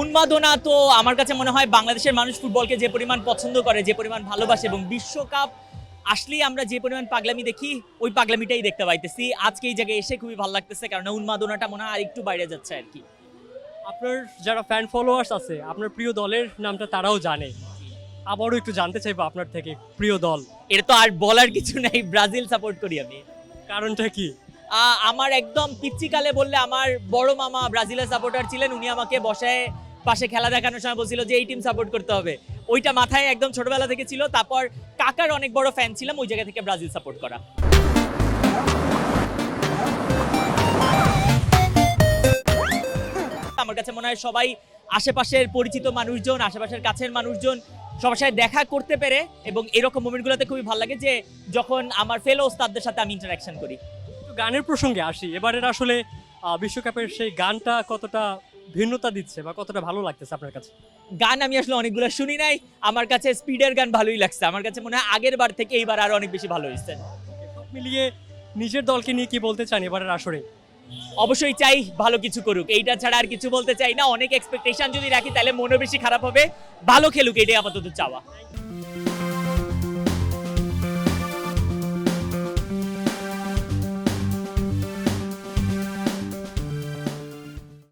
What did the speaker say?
উন্মাদনা তো আমার কাছে মনে হয় বাংলাদেশের মানুষ ফুটবলকে যে পরিমাণ পছন্দ করে, যে পরিমাণ ভালোবাসে, এবং বিশ্বকাপ আসলেই আমরা যে পরিমাণ পাগলামি দেখি ওই পাগলামিটাই দেখতে পাইতেছি। আজকে এই জায়গায় এসে খুবই ভালো লাগতেছে, কারণ উন্মাদনাটা মনে হয় আরেকটু বাইরে যাচ্ছে আর কি। আপনার যারা ফ্যান ফলোয়ার্স আছে আপনার প্রিয় দলের নামটা তারাও জানে, আবারও একটু জানতে চাইবো আপনার থেকে প্রিয় দল। এটা তো আর বলার কিছু নাই, ব্রাজিল সাপোর্ট করি আমি। কারণটা কি? আমার একদম পিচ্চিকালে বললে আমার বড় মামা ব্রাজিলের সাপোর্টার ছিলেন, উনি আমাকে বসায় পাশে খেলা দেখানোর সময় বলছিল যে এই টিম সাপোর্ট করতে হবে। ওইটা মাথায় একদম ছোটবেলা থেকে ছিল। তারপর কাকার অনেক বড় ফ্যান ছিলাম, ওই জায়গা থেকে ব্রাজিল সাপোর্ট করা। আমার কাছে মনে হয় সবাই আশেপাশের পরিচিত মানুষজন, আশেপাশের কাছের মানুষজন সবার সাথে দেখা করতে পেরে, এবং এরকম মোমেন্টগুলোতে খুবই ভালো লাগে যে যখন আমার ফেলো ওস্তাদদের সাথে আমি ইন্টারাকশন করি। তো গানের প্রসঙ্গে আসি, এবারের আসলে বিশ্বকাপের সেই গানটা কতটা ভিন্নতা দিচ্ছে বা কতটা ভালো লাগতেছে আপনার কাছে? গান আমি আসলে অনেকগুলো শুনি নাই, আমার কাছে স্পিডের গান ভালোই লাগছে। আমার কাছে মনে হয় আগের বার থেকে এইবার আরো অনেক বেশি ভালো হয়েছে। সব মিলিয়ে নিজের দলকে নিয়ে কি বলতে চান এবারের আসরে? অবশ্যই চাই ভালো কিছু করুক, এইটা ছাড়া আর কিছু বলতে চাই না। অনেক এক্সপেকটেশন যদি রাখি তাহলে মনও বেশি খারাপ হবে। ভালো খেলুক, এটাই আপাতত চাওয়া।